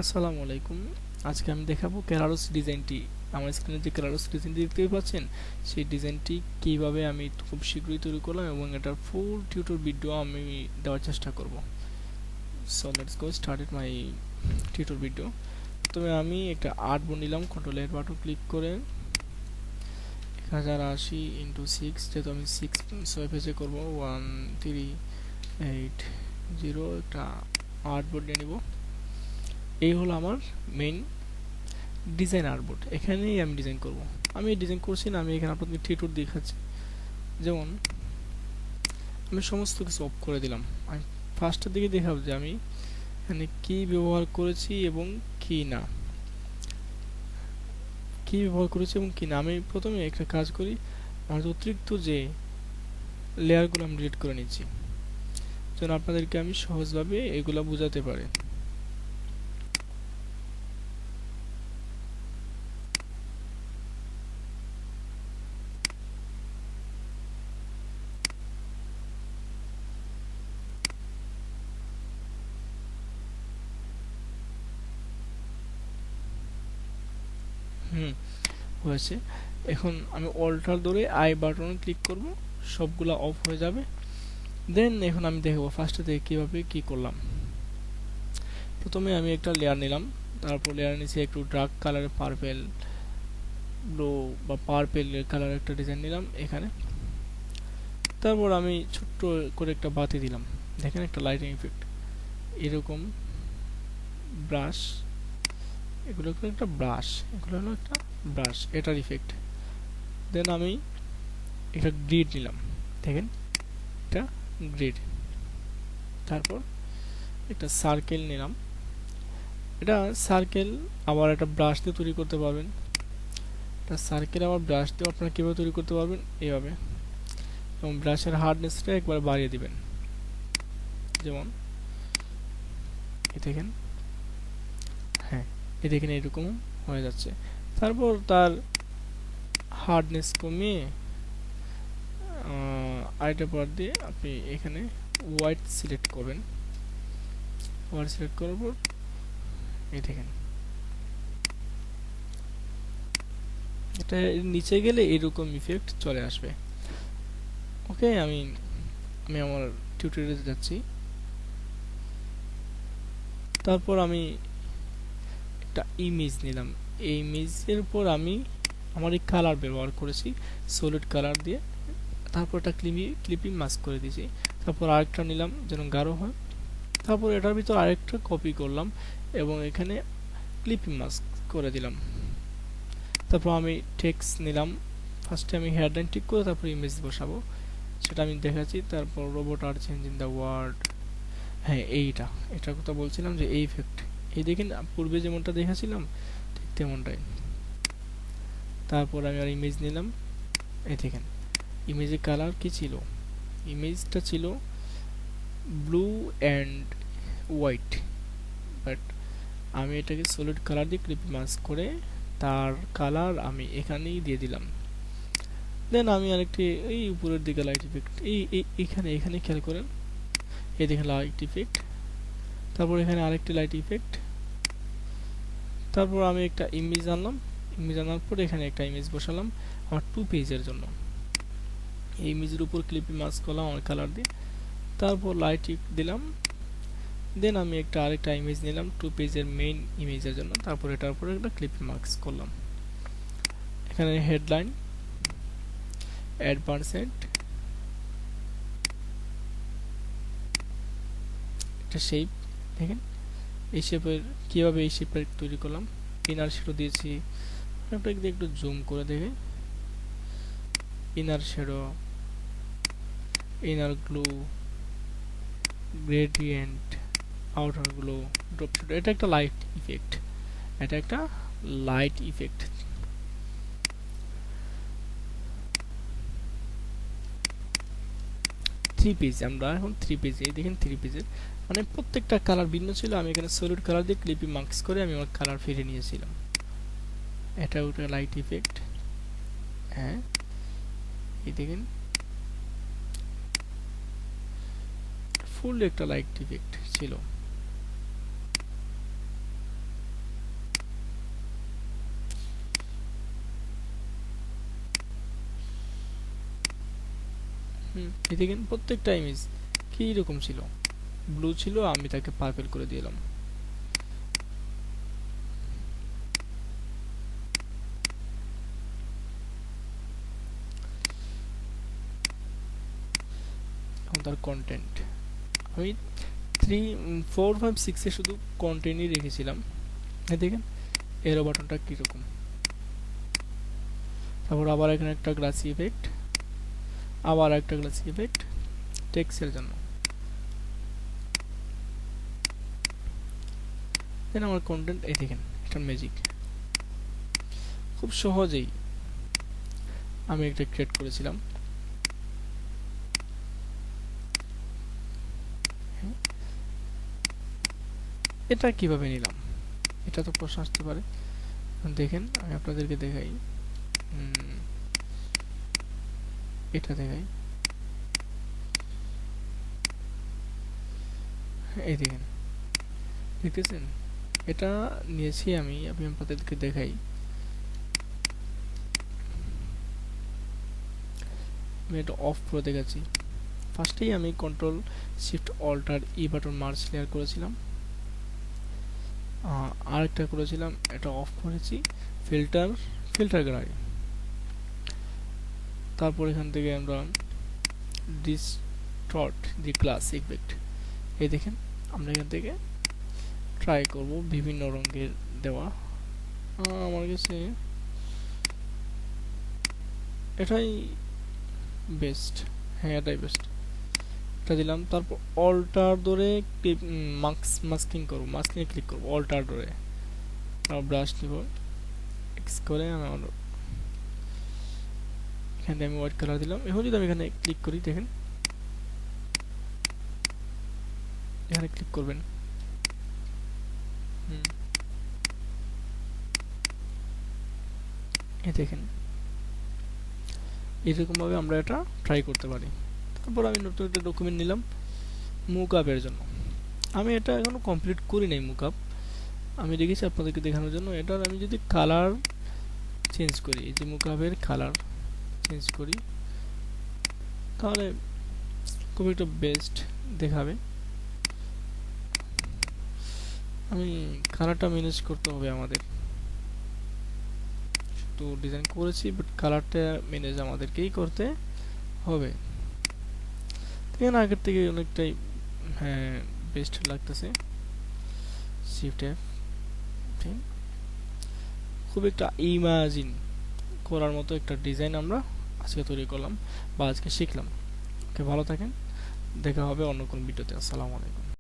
আসসালামু আলাইকুম। আজকে আমি দেখাবো কেরারোস ডিজাইনটি। আমার স্ক্রিনে যে কেরারোস ডিজাইনটি দেখতেই পাচ্ছেন, সেই ডিজাইনটি কিভাবে আমি খুব শীঘ্রই তৈরি করলাম এবং এটার ফুল টিউটোর ভিডিও আমি দেওয়ার চেষ্টা করব। So let's go started my টিউটোর video. তবে আমি একটা আর্টবোর্ড নিলাম, কন্ট্রোল এর বাটন ক্লিক করে 1080 × 6, যেহেতু আমি 6 পেজে করবো, 1380 একটা আর্টবোর্ড নিয়ে নিব। এই হলো আমার মেইন ডিজাইন আর্টবোর্ড। এখানেই আমি ডিজাইন করব। আমি ডিজাইন করছি না, আমি এখানে আপনাদের টিউটোর দেখাচ্ছি। যেমন আমি সমস্ত কিছু অফ করে দিলাম। আমি ফার্স্টের দিকে দেখাবো যে আমি এখানে কি ব্যবহার করেছি এবং কি না, কি ব্যবহার করেছি এবং কি না। আমি প্রথমে একটা কাজ করি, আমার যে অতিরিক্ত যে লেয়ারগুলো আমি ডিলিট করে নিচ্ছি, যেন আপনাদেরকে আমি সহজভাবে এগুলো বোঝাতে পারি। হুম, হয়েছে। এখন আমি অল্টার ধরে আই বাটনে ক্লিক করব, সবগুলা অফ হয়ে যাবে। দেন এখন আমি দেখাবো ফার্স্টে থেকে কীভাবে কী করলাম। প্রথমে আমি একটা লেয়ার নিলাম, তারপর লেয়ার নিচে একটু ডার্ক কালারের পার্পেল ব্লু বা পার্পেল কালারের একটা ডিজাইন নিলাম এখানে। তারপর আমি ছোট্ট করে একটা বাতি দিলাম, দেখেন একটা লাইটিং ইফেক্ট এরকম। ব্রাশ, এগুলো হলো একটা ব্রাশ, এগুলো হলো একটা ব্রাশ, এটার ইফেক্ট। দেন আমি একটা গ্রিড নিলাম, দেখেন একটা গ্রিড। তারপর একটা সার্কেল নিলাম, এটা সার্কেল আবার একটা ব্রাশ দিয়ে তৈরি করতে পারবেন। একটা সার্কেল আবার ব্রাশ দিয়ে আপনারা কীভাবে তৈরি করতে পারবেন, এইভাবে। এবং ব্রাশের হার্ডনেসটা একবার বাড়িয়ে দিবেন, যেমন এই দেখেন। হ্যাঁ, এই দেখেন এরকম হয়ে যাচ্ছে। তারপর তার হার্ডনেস কমিয়ে আরেকটা পার্ট দিয়ে আপনি এখানে হোয়াইট সিলেক্ট করবেন। হোয়াইট সিলেক্ট করার পর এই দেখেন, এটা নিচে গেলে এরকম ইফেক্ট চলে আসবে। ওকে, আমি আমি আমার টিউটোরিয়ালে যাচ্ছি। তারপর আমি একটা ইমেজ নিলাম, এই ইমেজের উপর আমি আমার এই কালার ব্যবহার করেছি, সলিড কালার দিয়ে। তারপর একটা ক্লিপিং মাস্ক করে দিয়েছি। তারপর আরেকটা নিলাম যেন গাঢ় হয়। তারপর এটার ভিতর আরেকটা কপি করলাম এবং এখানে ক্লিপিং মাস্ক করে দিলাম। তারপর আমি টেক্সট নিলাম, ফার্স্টে আমি হেডলাইন ঠিক করে তারপর ইমেজ বসাবো, সেটা আমি দেখাচ্ছি। তারপর রোবট আর চেঞ্জ ইন দ্য ওয়ার্ল্ড, হ্যাঁ এটার কথা বলছিলাম যে এই ইফেক্ট, এই দেখেন পূর্বে যেমনটা দেখাছিলাম ঠিক তেমনটাই। তারপর আমি আর ইমেজ নিলাম, এই দেখেন ইমেজের কালার কি ছিল, ইমেজটা ছিল ব্লু অ্যান্ড হোয়াইট, বাট আমি এটাকে সলিড কালার দিয়ে ক্লিপ মাস্ক করে তার কালার আমি এখানেই দিয়ে দিলাম। দেন আমি আরেকটি এই উপরের দিকে লাইট ইফেক্ট, এখানে এখানে খেয়াল করেন, এই দেখেন লাইট ইফেক্ট। তারপর এখানে আরেকটি লাইট ইফেক্ট। তারপর আমি একটা ইমেজ আনলাম, ইমেজ আনার পর এখানে একটা ইমেজ বসালাম আমার 2 পেজের জন্য। এই ইমেজের উপর ক্লিপি মাস্ক করলাম আমার কালার দিয়ে, তারপর লাইট দিলাম। দেন আমি একটা আরেকটা ইমেজ নিলাম 2 পেজের মেইন ইমেজের জন্য, তারপর এটার উপরে একটা ক্লিপি মাস্ক করলাম। এখানে হেডলাইন, অ্যাড পারসেন্ট, একটা শেপ, দেখেন এই শেপের কীভাবে এই শেপের তৈরি করলাম। ইনার শ্যাডো দিয়েছি, আপনাকে একটু জুম করে দেখে, inner shadow, inner glue, gradient, outer glow, drop shadow. এটা একটা লাইট ইফেক্ট, এটা একটা লাইট ইফেক্ট। 3 পেজ, আমরা এখন 3 পেজে, এই দেখেন 3 পেজের মানে প্রত্যেকটা কালার ভিন্ন ছিল। আমি এখানে সলিড কালার দিয়ে ক্লিপি মার্কস করে আমি আমার কালার ফিরে নিয়েছিলাম। এটা ওটা লাইট ইফেক্ট, হ্যাঁ এই দেখেন ফুল একটা লাইট ইফেক্ট ছিল। এই দেখেন প্রত্যেকটা ইমেজ কি রকম ছিল, ব্লু ছিল, আমি তাকে পার্পল করে দিলাম। এখন তার কন্টেন্ট আমি 4 5 6 এ শুধু কন্টেন্টই রেখেছিলাম। এই দেখেন এরো বাটনটা কিরকম। তারপর আবার এখানে একটা গ্লাসি ইফেক্ট, আবার একটা গ্লাসি ইফেক্ট টেক্সটের জন্য। দেন আমার কন্টেন্ট এই দেখেন, এটা ম্যাজিক। খুব সহজেই আমি একটা ক্রিয়েট করেছিলাম। এটা কিভাবে নিলাম, এটা তো প্রশ্ন আসতে পারে। দেখেন আমি আপনাদেরকে দেখাই, এটা দেখাই। এই দেখেন, দেখতেছেন এটা নিয়েছি আমি আপনাদেরকে দেখাই। আমি এটা অফ করে দেখাচ্ছি। ফার্স্টেই আমি কন্ট্রোল শিফট অল্টার ই বাটন মার্জ লেয়ার করেছিলাম, আরেকটা করেছিলাম, এটা অফ করেছি, ফিল্টার গ্যালারি। তারপর এখান থেকে আমরা ডিস্টর্ট দি গ্লাস ইফেক্ট, এই দেখেন আমরা এখান থেকে ট্রাই করব বিভিন্ন রঙের দেওয়া। আমার কাছে এটাই বেস্ট, হ্যাঁ এটাই বেস্ট, এটা দিলাম। তারপর অল্টার ধরে মাস্কিং করব, মাস্কিংয়ে ক্লিক করব অল্টার ধরে, ব্রাশ নিব, এক্স করে আমার এখানে আমি হোয়াইট কালার দিলাম। এখন যদি আমি এখানে ক্লিক করি, দেখেন এখানে ক্লিক করবেন, এই দেখেন এরকম ভাবে আমরা এটা ট্রাই করতে পারি। তারপর আমি নতুন একটা ডকুমেন্ট নিলাম মুকআপের জন্য। আমি এটা এখনো কমপ্লিট করি নাই মুকআপ, আমি রেখেছি আপনাদেরকে দেখানোর জন্য। এটার আমি যদি কালার চেঞ্জ করি, এই যে মুকআপের কালার চেঞ্জ করি, তাহলে খুব একটা বেস্ট দেখাবে। আমি কালারটা ম্যানেজ করতে হবে আমাদের, তো ডিজাইন করেছি বাট কালারটা ম্যানেজ আমাদেরকেই করতে হবে। দেখেন আগের থেকে অনেকটাই হ্যাঁ বেস্ট লাগতেছে। শিফট এফ, ঠিক খুব একটা ইমাজিন করার মতো একটা ডিজাইন আমরা আজকে তৈরি করলাম বা আজকে শিখলাম। ওকে, ভালো থাকেন, দেখা হবে অন্য কোন ভিডিওতে। আসসালামু আলাইকুম।